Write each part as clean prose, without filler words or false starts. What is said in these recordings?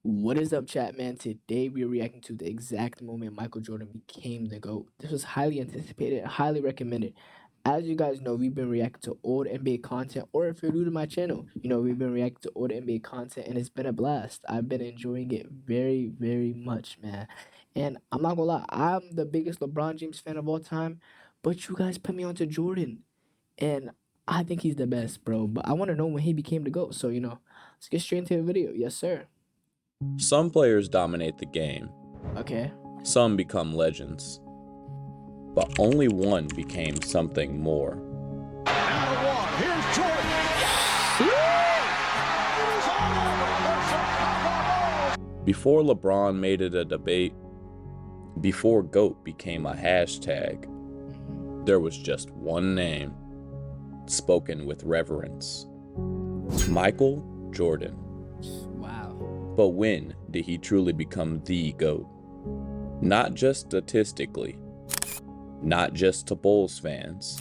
What is up, chat man? Today we are reacting to the exact moment Michael Jordan became the GOAT. This was highly anticipated and highly recommended. As you guys know, we've been reacting to old NBA content, or if you're new to my channel, we've been reacting to old NBA content, and it's been a blast. I've been enjoying it very, very much, man. And I'm not gonna lie, I'm the biggest LeBron James fan of all time, but you guys put me onto Jordan, and I think he's the best, bro. But I want to know when he became the GOAT, so let's get straight into the video. Yes, sir. Some players dominate the game, Okay. some become legends, but only one became something more. Here's Jordan. Before LeBron made it a debate, before GOAT became a hashtag, there was just one name, spoken with reverence: Michael Jordan. Wow. But when did he truly become the GOAT? Not just statistically, not just to Bulls fans,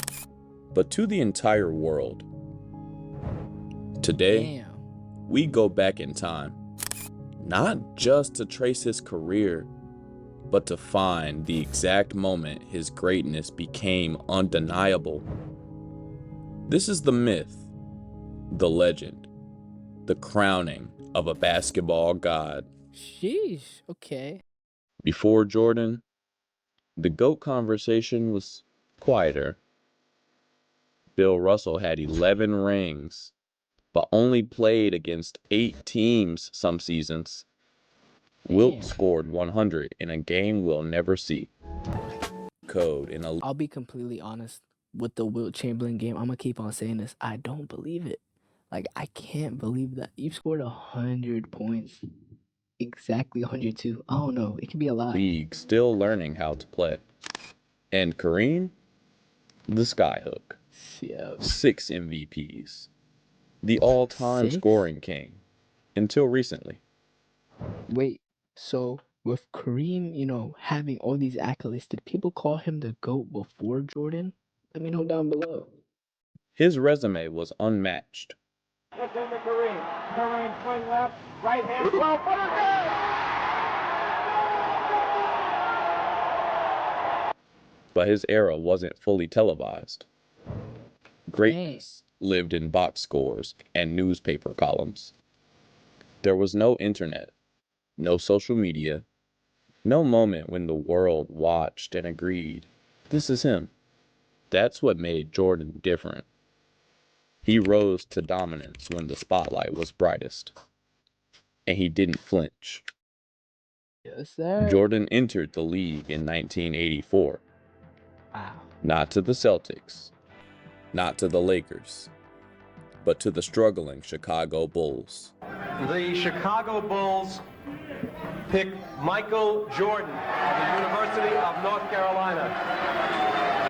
but to the entire world. Today, Damn. we go back in time, not just to trace his career, but to find the exact moment his greatness became undeniable. This is the myth, the legend, the crowning of a basketball god. Sheesh. Okay. Before Jordan, the GOAT conversation was quieter. Bill Russell had 11 rings, but only played against 8 teams some seasons. Wilt Damn. scored 100 in a game we'll never see. Code in a I'll be completely honest with the Wilt Chamberlain game. I'm gonna keep on saying this. I don't believe it. Like, I can't believe that you scored 100 points. Exactly 102. I don't know. It could be a lie. league still learning how to play. And Kareem, the skyhook. Yeah. 6 MVPs. The all-time 6? scoring king. Until recently. Wait. So with Kareem, having all these accolades, did people call him the GOAT before Jordan? Let me know down below. His resume was unmatched. It's into Kareem. Kareem swing left, right hand, 12-footer, But his era wasn't fully televised. Greatness Dang. lived in box scores and newspaper columns. There was no internet, no social media, no moment when the world watched and agreed, this is him. That's what made Jordan different. He rose to dominance when the spotlight was brightest, and he didn't flinch. Yes, sir. Jordan entered the league in 1984. Wow. Not to the Celtics, not to the Lakers, but to the struggling Chicago Bulls. The Chicago Bulls pick Michael Jordan of the University of North Carolina.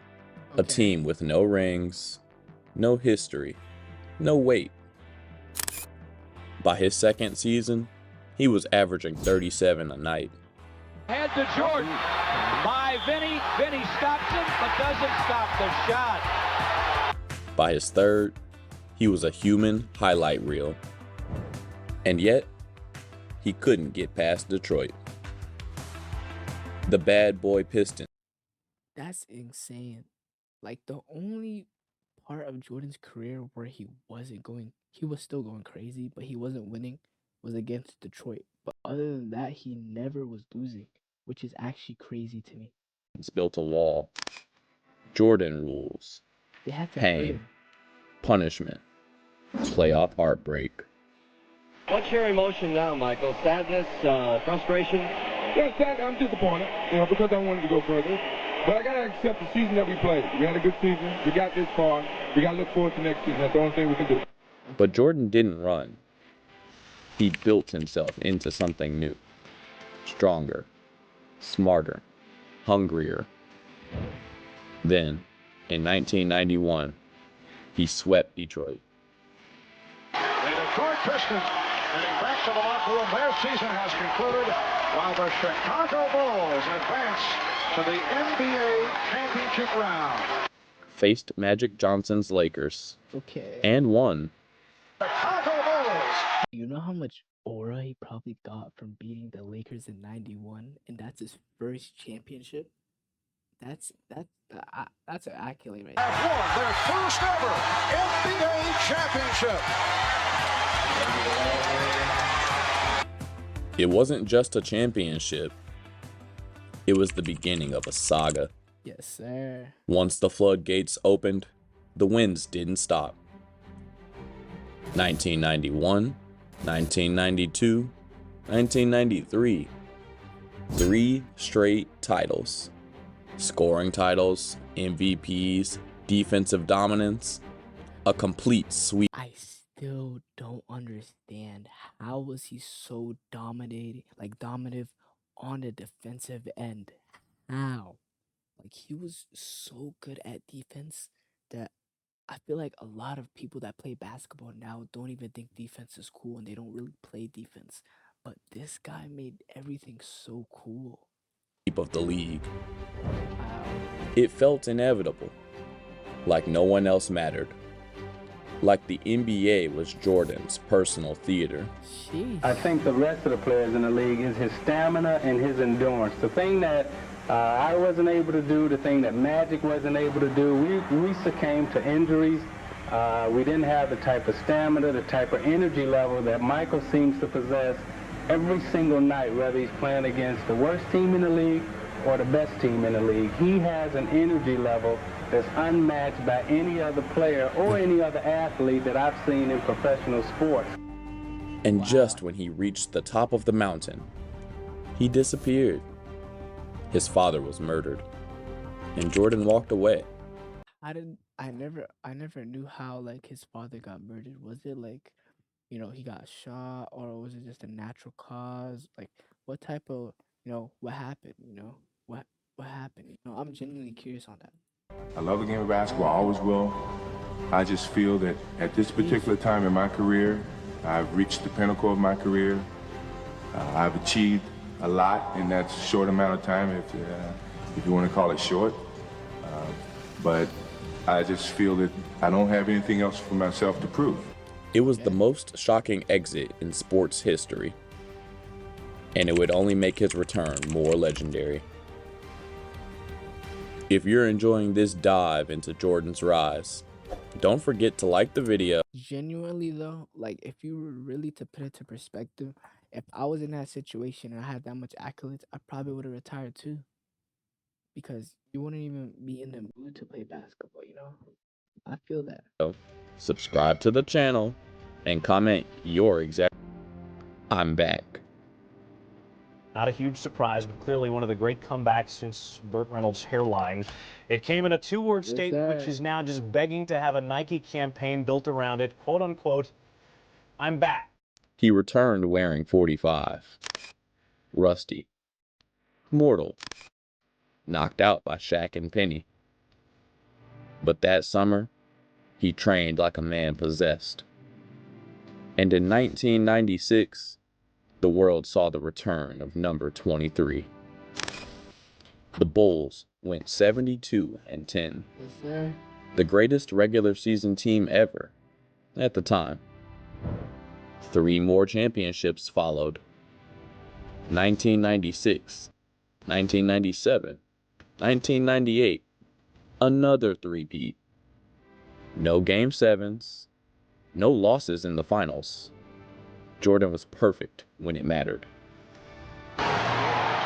A team with no rings, no history, no weight. By his second season, he was averaging 37 a night. Head to Jordan by Vinny. Vinny stops him, but doesn't stop the shot. By his third, he was a human highlight reel. And yet, he couldn't get past Detroit. The bad boy Pistons. That's insane. Like, the only part of Jordan's career where he was still going crazy, but he wasn't winning, was against Detroit. But other than that, he never was losing, which is actually crazy to me. Built a wall. Jordan rules. They had to hurt Pain. him. Punishment. Playoff heartbreak. What's your emotion now, Michael? Sadness, frustration? Yeah, sadly, I'm disappointed, because I wanted to go further. But I gotta accept the season that we played. We had a good season. We got this far. We gotta look forward to next season. That's the only thing we can do. But Jordan didn't run. He built himself into something new. Stronger. Smarter. Hungrier. Then, in 1991, he swept Detroit. The Detroit Pistons heading back to the locker room. Their season has concluded while the Chicago Bulls advance to the NBA championship round. Faced Magic Johnson's Lakers Okay. and won. Chicago Bulls. You know how much aura he probably got from beating the Lakers in '91, and that's his first championship. That's an accolade right there. Have won their first ever NBA championship. It wasn't just a championship, it was the beginning of a saga. Yes, sir. Once the floodgates opened, the wins didn't stop. 1991, 1992, 1993. 3 straight titles. Scoring titles, MVPs, defensive dominance, a complete sweep. I still don't understand how was he so dominating, like dominative on the defensive end. How? Like he was so good at defense that I feel like a lot of people that play basketball now don't even think defense is cool and they don't really play defense. But this guy made everything so cool. Of the league. Wow. It felt inevitable, like no one else mattered, like the NBA was Jordan's personal theater. Jeez. I think the rest of the players in the league is his stamina and his endurance. The thing that I wasn't able to do, the thing that Magic wasn't able to do, we succumbed to injuries. We didn't have the type of stamina, the type of energy level that Michael seems to possess every single night, whether he's playing against the worst team in the league or the best team in the league. He has an energy level that's unmatched by any other player or any other athlete that I've seen in professional sports. And just when he reached the top of the mountain, he disappeared. His father was murdered, and Jordan walked away. I never knew how like his father got murdered. Was it like, you know, he got shot, or was it just a natural cause? Like, what type of, you know, what happened? You know, what happened? You know, I'm genuinely curious on that. I love the game of basketball, I always will. I just feel that at this particular time in my career, I've reached the pinnacle of my career. I've achieved a lot in that short amount of time, if you want to call it short. But I just feel that I don't have anything else for myself to prove. It was the most shocking exit in sports history, and it would only make his return more legendary. If you're enjoying this dive into Jordan's rise, don't forget to like the video. Genuinely though, like if you were really to put it to perspective, if I was in that situation and I had that much accolades, I probably would have retired too. Because you wouldn't even be in the mood to play basketball, you know? I feel that. Subscribe to the channel and comment your exact. I'm back. Not a huge surprise, but clearly one of the great comebacks since Burt Reynolds' hairline. It came in a 2-word statement, which is now just begging to have a Nike campaign built around it. Quote unquote, I'm back. He returned wearing 45. Rusty. Mortal. Knocked out by Shaq and Penny. But that summer, he trained like a man possessed. And in 1996, the world saw the return of number 23. The Bulls went 72-10. Yes, sir. The greatest regular season team ever at the time. 3 more championships followed. 1996, 1997, 1998, another three-peat. No Game 7s, no losses in the finals. Jordan was perfect when it mattered.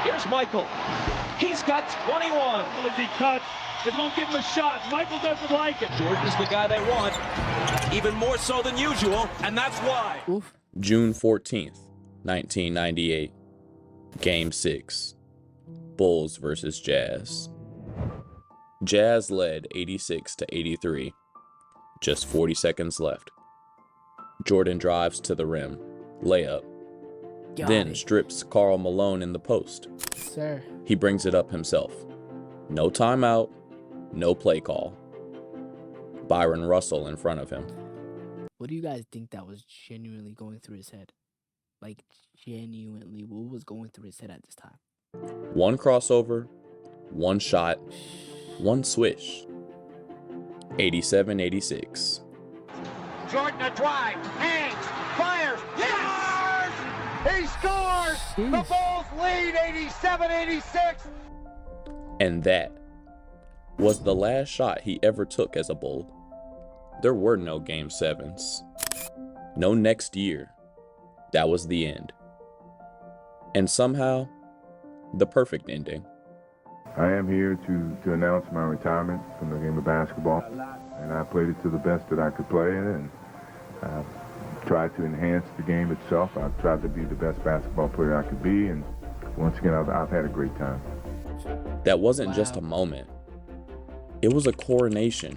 Here's Michael. He's got 21. As he cuts, it won't give him a shot. Michael doesn't like it. Jordan's the guy they want, even more so than usual, and that's why. Oof. June 14th, 1998. Game 6. Bulls versus Jazz. Jazz led 86-83. Just 40 seconds left. Jordan drives to the rim. Layup. Then strips Karl Malone in the post. Sir. He brings it up himself. No timeout, no play call. Byron Russell in front of him. What do you guys think that was genuinely going through his head? Like, genuinely, what was going through his head at this time? One crossover, one shot, one swish. 87-86. Jordan a drive, hangs, fires, yes! He scores! The Bulls lead 87-86. And that was the last shot he ever took as a Bull. There were no Game 7s. No next year. That was the end. And somehow, the perfect ending. I am here to announce my retirement from the game of basketball. And I played it to the best that I could play it, and tried to enhance the game itself. I've tried to be the best basketball player I could be, and once again, I've had a great time. That wasn't just a moment. It was a coronation.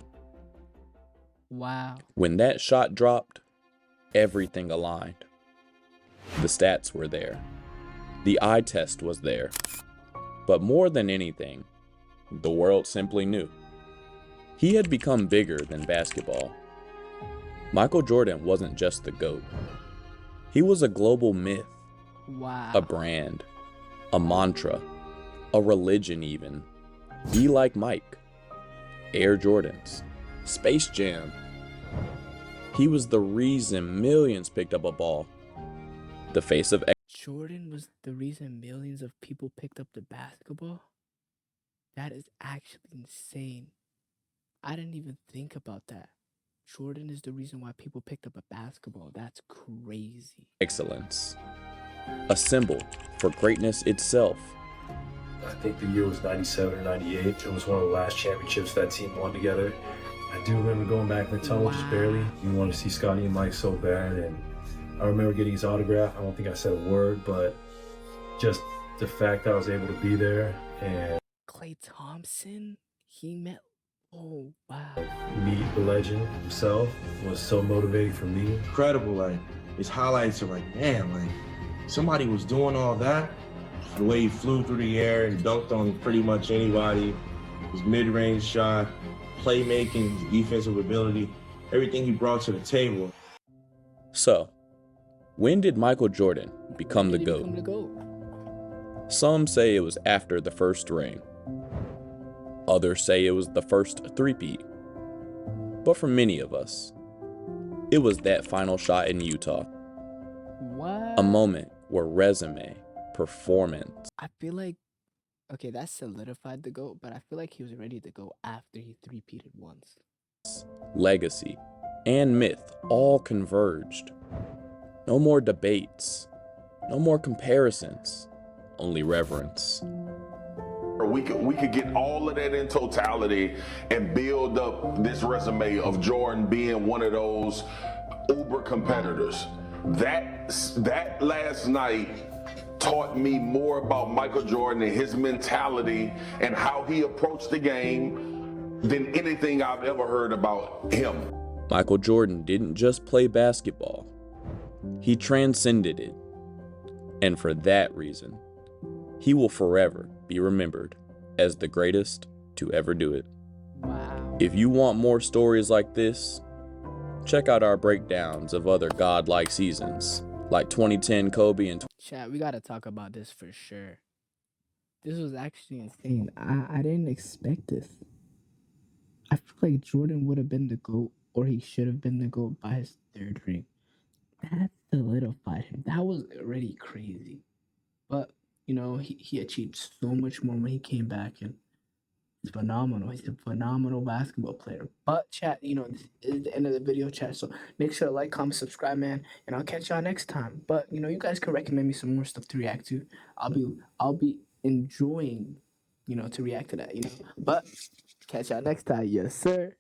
Wow. When that shot dropped, everything aligned. The stats were there. The eye test was there. But more than anything, the world simply knew. He had become bigger than basketball. Michael Jordan wasn't just the GOAT. He was a global myth, Wow. a brand, a mantra, a religion even. Be like Mike, Air Jordans, Space Jam. He was the reason millions picked up a ball. The face of Jordan was the reason millions of people picked up the basketball? That is actually insane. I didn't even think about that. Jordan is the reason why people picked up a basketball. That's crazy. excellence, a symbol for greatness itself. I think the year was 97 or 98. It was one of the last championships that team won together. I do remember going back in the tunnel just barely. You wanted to see Scotty and Mike so bad, and I remember getting his autograph. I don't think I said a word, but just the fact that I was able to be there and Klay Thompson? He met... Oh, wow. meet the legend himself was so motivating for me. Incredible, like his highlights are like, man, like somebody was doing all that. The way he flew through the air and dunked on pretty much anybody, his mid-range shot, playmaking, his defensive ability, everything he brought to the table. So, when did Michael Jordan become the GOAT? Some say it was after the first ring. Others say it was the first three-peat. But for many of us, it was that final shot in Utah. What? A moment where resume, performance, I feel like... Okay, that solidified the GOAT, but I feel like he was ready to go after he three-peated once. legacy, and myth all converged. No more debates, no more comparisons, only reverence. We could get all of that in totality and build up this resume of Jordan being one of those uber competitors. That last night taught me more about Michael Jordan and his mentality and how he approached the game than anything I've ever heard about him. Michael Jordan didn't just play basketball. He transcended it. And for that reason, he will forever be remembered as the greatest to ever do it. Wow. If you want more stories like this, check out our breakdowns of other godlike seasons, like 2010 Kobe and... Chat, we gotta talk about this for sure. This was actually insane. I didn't expect this. I feel like Jordan would have been the GOAT, or he should have been the GOAT by his third ring. That solidified him. That was already crazy. But, you know, he achieved so much more when he came back, and it's phenomenal. He's a phenomenal basketball player. But chat, you know, this is the end of the video, chat. So make sure to like, comment, subscribe, man, and I'll catch y'all next time. But you know, you guys can recommend me some more stuff to react to. I'll be enjoying, you know, to react to that, you know. But catch y'all next time, yes, sir.